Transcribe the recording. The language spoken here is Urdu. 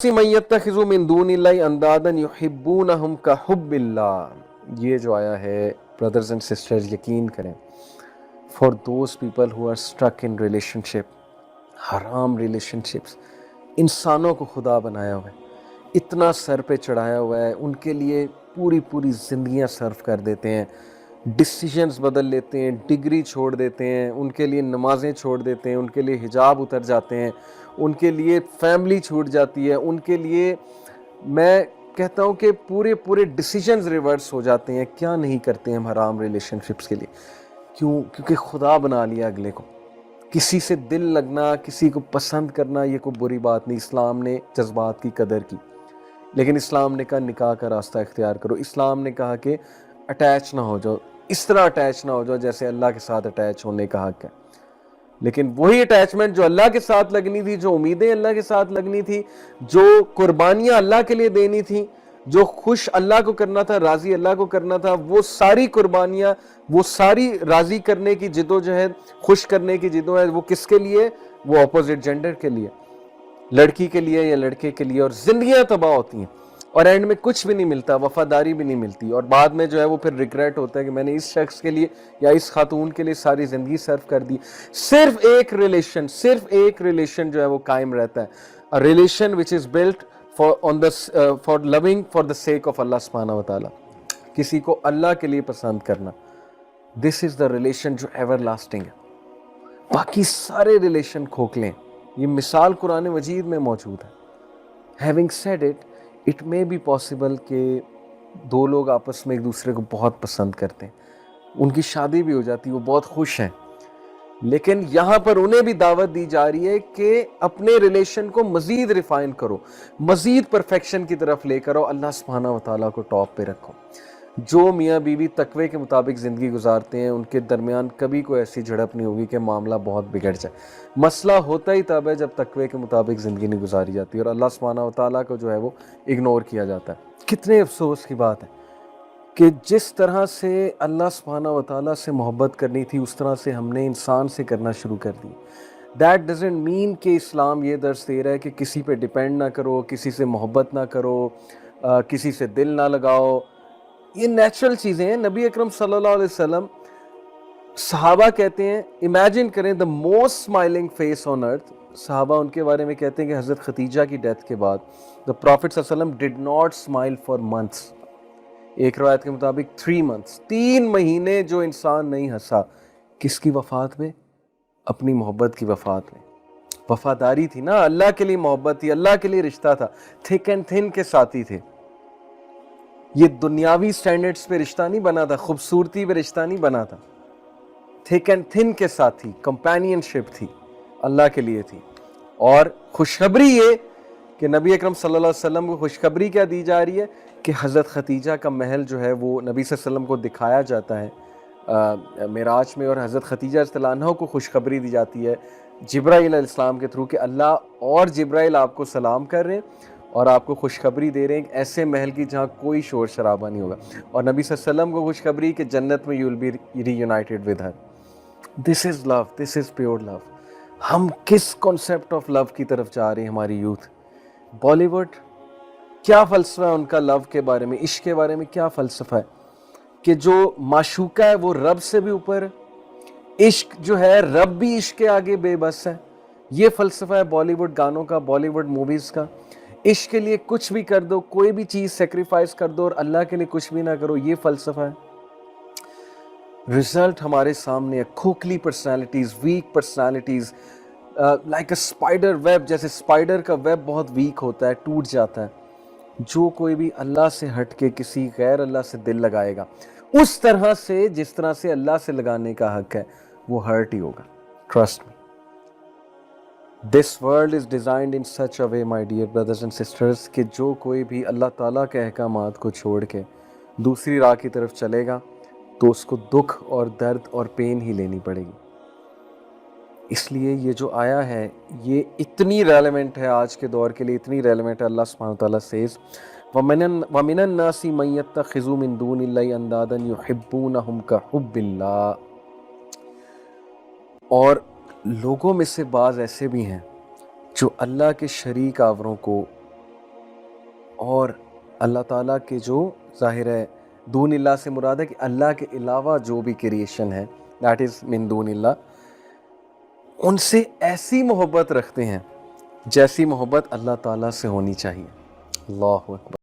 من یتخذوا من دون اللہ اندادا یحبونہم کحب اللہ. یہ جو آیا ہے brothers and sisters یقین کریں for those people who are stuck in relationship, حرام relationships, انسانوں کو خدا بنایا ہوا ہے، اتنا سر پہ چڑھایا ہوا ہے، ان کے لیے پوری پوری زندگیاں صرف کر دیتے ہیں، ڈیسیجنز بدل لیتے ہیں، ڈگری چھوڑ دیتے ہیں، ان کے لیے نمازیں چھوڑ دیتے ہیں، ان کے لیے حجاب اتر جاتے ہیں، ان کے لیے فیملی چھوٹ جاتی ہے، ان کے لیے میں کہتا ہوں کہ پورے پورے ڈیسیجنز ریورس ہو جاتے ہیں. کیا نہیں کرتے ہیں ہم حرام ریلیشن شپس کے لیے؟ کیونکہ خدا بنا لیا اگلے کو. کسی سے دل لگنا، کسی کو پسند کرنا یہ کوئی بری بات نہیں. اسلام نے جذبات کی قدر کی، لیکن اسلام نے کہا نکاح کا راستہ اختیار کرو. اسلام نے کہا کہ اٹیچ نہ ہو جاؤ، اس طرح اٹیچ نہ ہو جاؤ جیسے اللہ کے ساتھ اٹیچ ہونے کا حق ہے. لیکن وہی اٹیچمنٹ جو اللہ کے ساتھ لگنی تھی، جو امیدیں اللہ کے ساتھ لگنی تھی، جو قربانیاں اللہ کے لیے دینی تھی، جو خوش اللہ کو کرنا تھا، راضی اللہ کو کرنا تھا، وہ ساری قربانیاں، وہ ساری راضی کرنے کی جدوجہد، خوش کرنے کی جدوجہد، وہ کس کے لیے؟ وہ اپوزٹ جینڈر کے لیے، لڑکی کے لیے یا لڑکے کے لیے. اور زندگیاں تباہ ہوتی ہیں اور اینڈ میں کچھ بھی نہیں ملتا، وفاداری بھی نہیں ملتی، اور بعد میں جو ہے وہ پھر ریگریٹ ہوتا ہے کہ میں نے اس شخص کے لیے یا اس خاتون کے لیے ساری زندگی صرف کر دی. صرف ایک ریلیشن جو ہے وہ قائم رہتا ہے، a relation which is built for loving for the sake of اللہ سبحانہ و تعالیٰ، کسی کو اللہ کے لیے پسند کرنا. this is the relation جو ایور لاسٹنگ ہے. باقی سارے ریلیشن کھوکھلے ہیں. یہ مثال قرآن مجید میں موجود ہے. having said it, it may be possible کہ دو لوگ آپس میں ایک دوسرے کو بہت پسند کرتے ہیں، ان کی شادی بھی ہو جاتی ہے، وہ بہت خوش ہیں، لیکن یہاں پر انہیں بھی دعوت دی جا رہی ہے کہ اپنے ریلیشن کو مزید ریفائن کرو، مزید پرفیکشن کی طرف لے کرو، اللہ سبحانہ و تعالیٰ کو ٹاپ پہ رکھو. جو میاں بیوی تقوی کے مطابق زندگی گزارتے ہیں ان کے درمیان کبھی کوئی ایسی جھڑپ نہیں ہوگی کہ معاملہ بہت بگڑ جائے. مسئلہ ہوتا ہی تب ہے جب تقوی کے مطابق زندگی نہیں گزاری جاتی اور اللہ سبحانہ و تعالیٰ کو جو ہے وہ اگنور کیا جاتا ہے. کتنے افسوس کی بات ہے کہ جس طرح سے اللہ سبحانہ و تعالیٰ سے محبت کرنی تھی اس طرح سے ہم نے انسان سے کرنا شروع کر دی. دیٹ ڈزنٹ مین کہ اسلام یہ درس دے رہا ہے کہ کسی پہ ڈیپینڈ نہ کرو، کسی سے محبت نہ کرو، کسی سے دل نہ لگاؤ. یہ نیچرل چیزیں ہیں. نبی اکرم صلی اللہ علیہ وسلم، صحابہ کہتے ہیں، امیجن کریں the most smiling face on earth. صحابہ ان کے بارے میں کہتے ہیں کہ حضرت خدیجہ کی ڈیتھ کے بعد the Prophet صلی اللہ علیہ وسلم did not smile for months. ایک روایت کے مطابق 3 months، 3 مہینے جو انسان نہیں ہنسا. کس کی وفات میں؟ اپنی محبت کی وفات میں. وفاداری تھی نا، اللہ کے لیے محبت تھی، اللہ کے لیے رشتہ تھا. تھک اینڈ تھن کے ساتھی تھے. یہ دنیاوی سٹینڈرڈز پہ رشتہ نہیں بنا تھا، خوبصورتی پہ رشتہ نہیں بنا تھا. تھک اینڈ تھن کے ساتھ تھی، کمپینین شپ تھی، اللہ کے لیے تھی. اور خوشخبری یہ کہ نبی اکرم صلی اللہ علیہ وسلم کو خوشخبری کیا دی جا رہی ہے کہ حضرت خدیجہ کا محل جو ہے وہ نبی صلی اللہ علیہ وسلم کو دکھایا جاتا ہے معراج میں، اور حضرت خدیجہ رضی اللہ عنہ کو خوشخبری دی جاتی ہے جبرائیل علیہ السلام کے تھرو کہ اللہ اور جبرائیل آپ کو سلام کر رہے ہیں اور آپ کو خوشخبری دے رہے ہیں کہ ایسے محل کی جہاں کوئی شور شرابہ نہیں ہوگا. اور نبی صلی اللہ علیہ وسلم کو خوشخبری کہ جنت میں you will be reunited with her. This is love, this is pure love. ہم کس کانسیپٹ آف لو کی طرف جا رہے ہیں؟ ہماری یوتھ بالی ووڈ کیا فلسفہ ہے ان کا لو کے بارے میں، عشق کے بارے میں کیا فلسفہ ہے کہ جو معشوقہ ہے وہ رب سے بھی اوپر ہے، عشق جو ہے رب بھی عشق کے آگے بے بس ہے. یہ فلسفہ ہے بالی ووڈ گانوں کا، بالی ووڈ موویز کا. عشق کے لیے کچھ بھی کر دو، کوئی بھی چیز سیکریفائز کر دو اور اللہ کے لیے کچھ بھی نہ کرو، یہ فلسفہ ہے. رزلٹ ہمارے سامنے ہے. کھوکھلی personalities, weak personalities, like a spider web. جیسے اسپائڈر کا ویب بہت ویک ہوتا ہے، ٹوٹ جاتا ہے. جو کوئی بھی اللہ سے ہٹ کے کسی غیر اللہ سے دل لگائے گا اس طرح سے جس طرح سے اللہ سے لگانے کا حق ہے وہ ہرٹ ہی ہوگا. Trust me. This world is designed in such a way, my dear brothers and sisters, کہ جو کوئی بھی اللہ تعالیٰ کے احکامات کو چھوڑ کے دوسری راہ کی طرف چلے گا تو اس کو دکھ اور درد اور پین ہی لینی پڑے گی. اس لیے یہ جو آیا ہے یہ اتنی ریلیونٹ ہے آج کے دور کے لیے، اتنی ریلیونٹ ہے. اللہ سبحانہ وتعالیٰ says وَمِنَ النَّاسِ مَن يَتَّخِذُ مِن دُونِ اللَّهِ أَندَادًا يُحِبُّونَهُمْ كَحُبِّ اللَّهِ. اور لوگوں میں سے بعض ایسے بھی ہیں جو اللہ کے شریک آوروں کو اور اللہ تعالیٰ کے جو ظاہر ہے دون اللہ سے مراد ہے کہ اللہ کے علاوہ جو بھی کریشن ہے دیٹ از من دون اللہ، ان سے ایسی محبت رکھتے ہیں جیسی محبت اللہ تعالیٰ سے ہونی چاہیے۔ اللہ اکبر۔